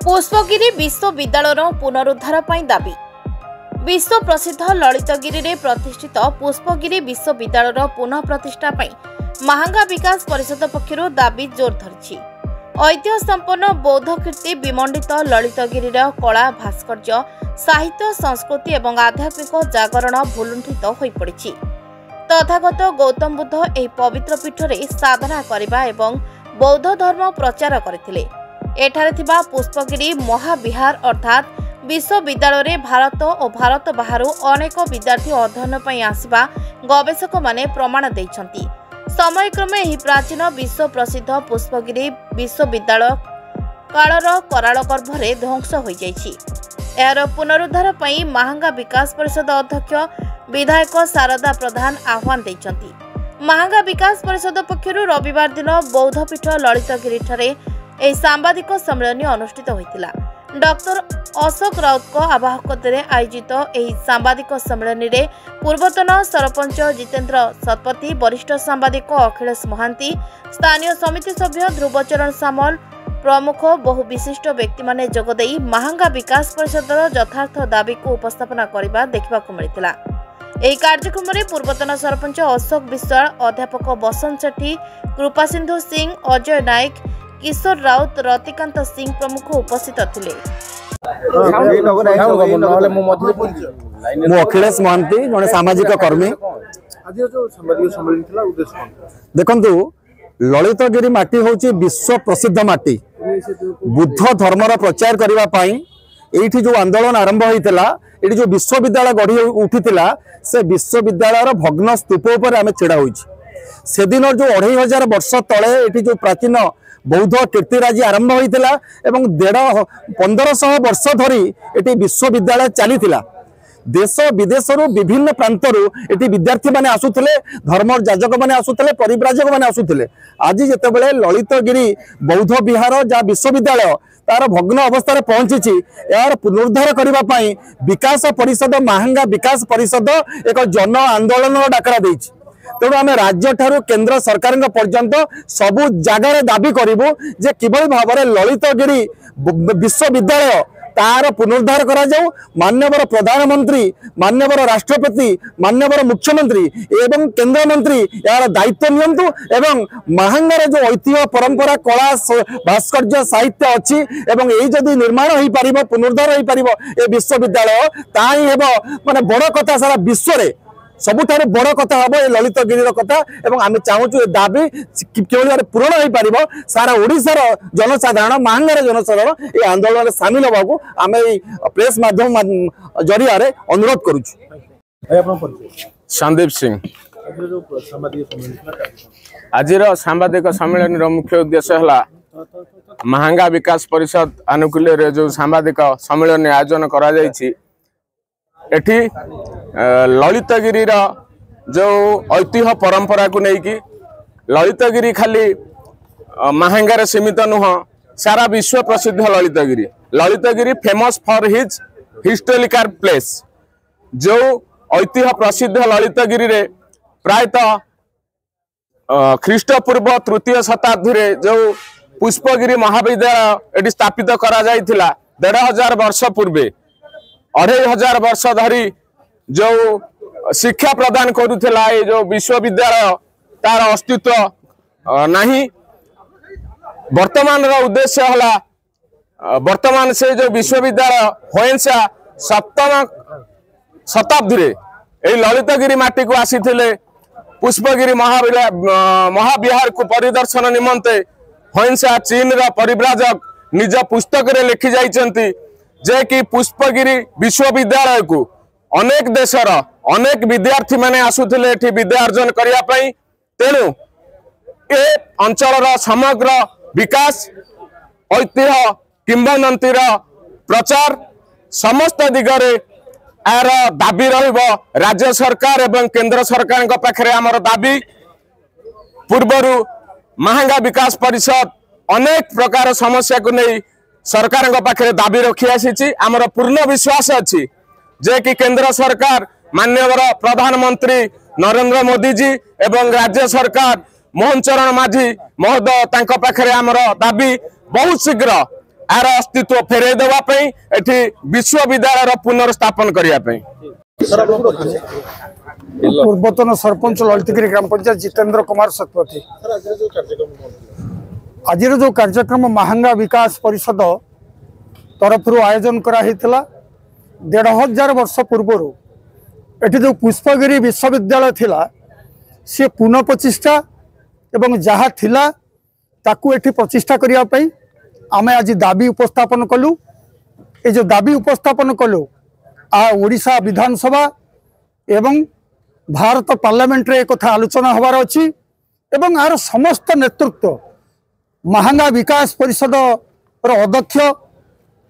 पुष्पगिरी विश्वविद्यालय पुनरुद्धार पर दाबी। विश्व प्रसिद्ध ललितगिरी में प्रतिष्ठित पुष्पगिरी विश्वविद्यालय पुनः प्रतिष्ठा महांगा विकास परिषद पक्षर दाबी जोर धरी। ऐतिह्य संपन्न बौद्ध कीर्ति विमंडित ललितगिरी कला भास्कर्य साहित्य संस्कृति और आध्यात्मिक जागरण भुलुंठित हो पड़ी। तथागत गौतम बुद्ध यह पवित्र पीठ में साधना करने और बौद्ध धर्म प्रचार करथिले। एठारे थिबा पुष्पगिरी महाविहार अर्थात विश्वविद्यालय भारत और भारत बाहर अनेक विद्यार्थी अध्ययन पर आसिबा गवेषक माने प्रमाण दैछंती। समयक्रमे यह प्राचीन विश्व प्रसिद्ध पुष्पगिरी विश्वविद्यालय कालर कराल गर्भरे ध्वंस हो जाइछि। यार पुनरुद्धार पर महांगा विकास परिषद अध्यक्ष विधायक शारदा प्रधान आह्वान दैछंती। महांगा विकास परिषद पक्षर रविवार दिन बौद्धपीठ ललितगिरी ठारे एक सांबादिक सम्मेलन अनुष्ठित होता। डॉक्टर अशोक राउत आवाहकत्व आयोजित यह सांबादिक सम्मेलन में पूर्वतन सरपंच जितेन्द्र शतपथी, वरिष्ठ सांबादिक अखिलेश महांती, स्थानीय समिति सभ्य ध्रुवचरण सामल प्रमुख बहु विशिष्ट व्यक्ति माने जोगदे महांगा विकास परिषदर यथार्थ दाबी को उपस्थापना करने देखा मिलता। यह कार्यक्रम में पूर्वतन सरपंच अशोक विश्वाल, अध्यापक बसंत सेठी, कृपासिंधु सिंह, अजय नायक, किशोर राउत, रतिकांत सिंह प्रमुख उपस्थित थिले। अखिलेश महांती जड़े सामाजिक कर्मी। देखु ललितगिरी माटी होची विश्व प्रसिद्ध माटी। बुद्ध धर्मर प्रचार करने एठी जो आंदोलन आरंभ होता ये जो विश्वविद्यालय गढ़ी उठी से विश्वविद्यालय भग्न स्तूप पर आम छिड़ा हो। से दिन जो 2500 वर्ष तले ये जो प्राचीन बौद्ध कीर्तिराजी आरंभ होता एवं 1500 वर्ष धरी ये विश्वविद्यालय चली। देश विदेश विभिन्न प्रांतर ये विद्यार्थी मैंने आसुले, धर्म याजक मैंने आसुले, परिव्राजक मैंने आसुले। आज जितेबाला ललितगिरी बौद्ध विहार जहाँ विश्वविद्यालय तार भग्न अवस्था पहुंची यार पुनरुद्धार करने विकास परिषद महांगा विकास परिषद एक जन आंदोलन डाकरा देछि। तेणु आम राज्य ठारू केंद्र सरकार पर्यंत सबु जगार दाबी करूँ जे किभली भाव में ललितगिरी विश्वविद्यालय तार पुनरुद्धार करा जाऊ। माननीय प्रधानमंत्री, माननीय राष्ट्रपति, माननीय मुख्यमंत्री एवं केंद्र मंत्री यार दायित्व नियंतु एवं महांगार जो ऐतिह्य परंपरा कला भास्कर्य साहित्य अच्छी एवं यही जदि निर्माण हो पार पुनरुद्धार हो पार ए विश्वविद्यालय ताही हेब माने बड़ कथा सारा विश्व रे सबुठार बड़ कथा हम ये ललितगिरी कथा एवं आम चाहूँ ये दाबी किभली पूरण हो पार सारा ओडिशार जनसाधारण महांगार जनसाधारण ये आंदोलन में सामिल होगा आम प्रेस माध्यम जरिया अनुरोध करुँ। संदीप सिंह आज सांबादिक सम्मेलन मुख्य उद्देश्य है महांगा विकास परिषद आनुकूल्य जो सांबादिक सम्मेलन आयोजन करा एठी ललितगिरी जो ऐतिह्य परंपरा को लेकिन ललितगिरी खाली महांगार सीमित नुह, सारा विश्व प्रसिद्ध Lalitgiri. Lalitgiri famous for his historical place. जो ऐतिह्य प्रसिद्ध ललितगिरी रे प्रायतः ख्रीष्टपूर्व 3य शताब्दी रे जो पुष्पगिरी महाविद्यालय एटी स्थापित करा जायथिला 1500 वर्ष पूर्वे। 2500 वर्ष धरी जो शिक्षा प्रदान करुला ये जो विश्वविद्यालय तार अस्तित्व नहीं। वर्तमान उद्देश्य है वर्तमान से जो विश्वविद्यालय होइंसा 7म शताब्दी रे ए ललितगिरी माटी को आसी पुष्पगिरी महाविहार को परिदर्शन निमंते होइंसा चीन रा परिव्राजक निज पुस्तक रे लिखि जाइछंती जे कि पुष्पगिरी विश्वविद्यालय को अनेक देशर अनेक विद्यार्थी माने आसुथिले एठी विद्या अर्जन करिया पई। तेणु ए अंचलर समग्र विकास ऐतिह्य किंवदंतीर प्रचार समस्त दिगरे यार दाबी रहिबो। राज्य सरकार एवं केंद्र सरकार पाखरे आमर दाबी पूर्वरु महांगा विकास परिषद अनेक प्रकार समस्या को नहीं सरकार पाखे दाबी रखी आसी। आमर पूर्ण विश्वास अच्छी जे कि केंद्र सरकार माननीय प्रधानमंत्री नरेंद्र मोदी जी एवं राज्य सरकार मोहन चरण माझी महोदय तांको पाखरे आमर दाबी बहुत शीघ्र यार अस्तित्व फेरे देवा एठी विश्वविद्यालय पुनर्स्थापन करने। पूर्वतन सरपंच ललितगिरी ग्राम पंचायत जितेंद्र कुमार शतपथी। आज जो कार्यक्रम महांगा विकास परिषद तरफ आयोजन कराइला 1500 वर्ष पूर्वर एटी जो पुष्पगिरी विश्वविद्यालय थिला सी पुनः प्रतिष्ठा एवं जहाँ थिला ताकू एटी प्रतिष्ठा करने आमे आज दाबी उपस्थापन कलु। ये जो दाबी उपस्थापन कलु ओडिशा विधानसभा एवं भारत पार्लियामेंट रे कथा आलोचना होबार अछि एवं आर समस्त नेतृत्व महांगा विकास परिषद अध्यक्ष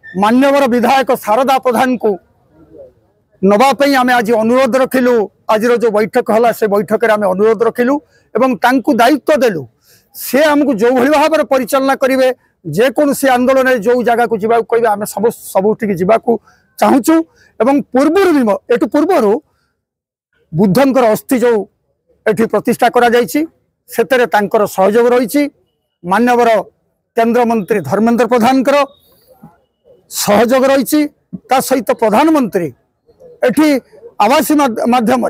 मान्यवर विधायक शारदा प्रधान को नवाई आम आज अनुरोध रखिलु। आज जो बैठक है से बैठक में आम अनुरोध रखिलु एवं तांकु दायित्व देलु से आमको जो भाई भाव में परिचालना करेंगे जेकोसी आंदोलन जो जगह को जीवा कहे आम सबुठ जावाक चाहूँ एवं पूर्वर भी एटू पूर्वर बुद्धंकर अस्थि जो एठी प्रतिष्ठा करा जायछि सेतरे तांकर सहयोग रही मान्यवर केंद्र मंत्री धर्मेंद्र प्रधान सहयोग रही सहित प्रधानमंत्री एठी आवासी माध्यम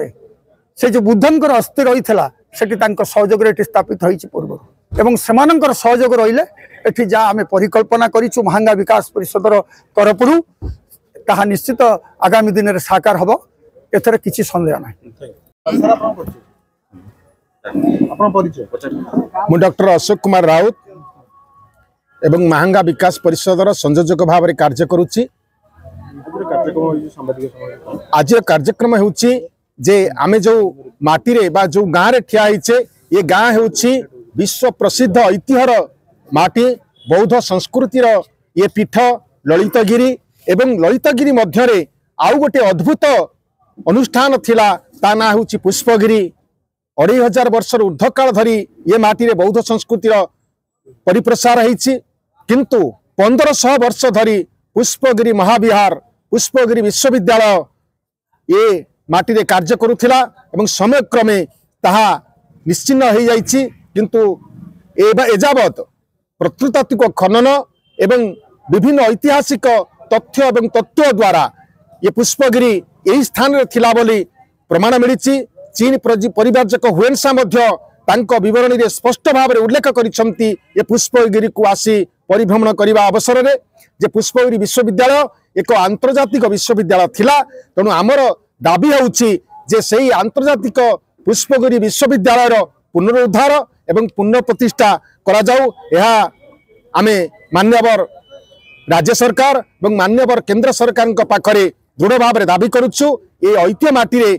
से जो बुद्धंकर अस्थि रही सहयोग स्थापित होइछि पूर्व एवं सेमानंकर सहयोग रहिले एठी जा आमे परिकल्पना करिछु महांगा विकास परिषदर तरफरु ताहा निश्चित आगामी दिन में साकार हब एथरे किछि संदेह नाही। मु डॉक्टर अशोक कुमार राउत एवं महांगा विकास परिषदर संयोजक भाव में कार्य करुच्ची। आज कार्यक्रम होउची जे आमे जो माटी रे बा जो गाँव रे ठिया होइछे ये गाँ होउची विश्व प्रसिद्ध ऐतिह्यर माटी बौद्ध संस्कृतिर ये पीठ ललितगिरी एवं ललितगिरी मध्य आउ गोटे अद्भुत अनुष्ठान थिला ता ना होउची पुष्पगिरी। 2500 वर्ष ऊर्ध्वकाल धरी ये माटी रे बौद्ध संस्कृतिर परिप्रसार होइछि किंतु 1500 वर्ष धरी पुष्पगिरी महाविहार पुष्पगिरी विश्वविद्यालय ये माटी रे कार्य करुथिला एवं समय क्रमे ताहा निश्चिन्न हो जाइछि किंतु एजावत प्रत्नतात्विक खनन एवं विभिन्न ऐतिहासिक तथ्य एवं तत्व द्वारा ये पुष्पगिरी यही स्थान रे थिला बोली प्रमाण मिली। चीन परिव्राजक हुएनसा विवरणी रे स्पष्ट भाव में उल्लेख करिसंती ये पुष्पगिरी को आसी परिभ्रमण करने अवसर में जे पुष्पगिरी विश्वविद्यालय एक आंतर्जातिक विश्वविद्यालय थिला तेणु आमर दाबी होउछि जे सही आंतर्जातिक पुष्पगिरी विश्वविद्यालय पुनरुद्धार एवं पुनः प्रतिष्ठा करा जाऊ। यह आमे मान्यवर राज्य सरकार एवं मान्यवर केंद्र सरकार पाखरे दृढ़ भाव में दाबी करुछु। ये ऐतिह्य माटी रे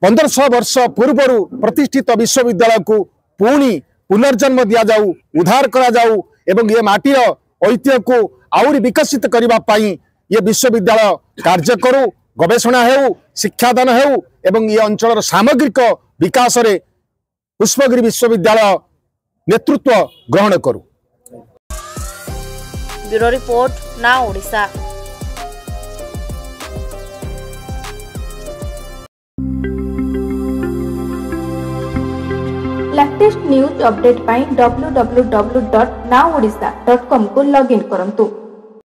1500 वर्ष पूर्वर प्रतिष्ठित विश्वविद्यालय को पुणी पुनर्जन्म दिया जाऊ उद्धार करा जाऊ एवं ये माटीर ऐतिह्य को आउरी विकसित करबा पाई ये विश्वविद्यालय कार्य करू गवेषणा हेउ शिक्षादान हेउ एवं ये अंचल सामग्रिक विकास रे पुष्पगिरी विश्वविद्यालय नेतृत्व ग्रहण करू। ब्यूरो रिपोर्ट ना ओडिशा। लेटेस्ट न्यूज अपडेट पाई www.naodisha.com को लॉगिन करंतु।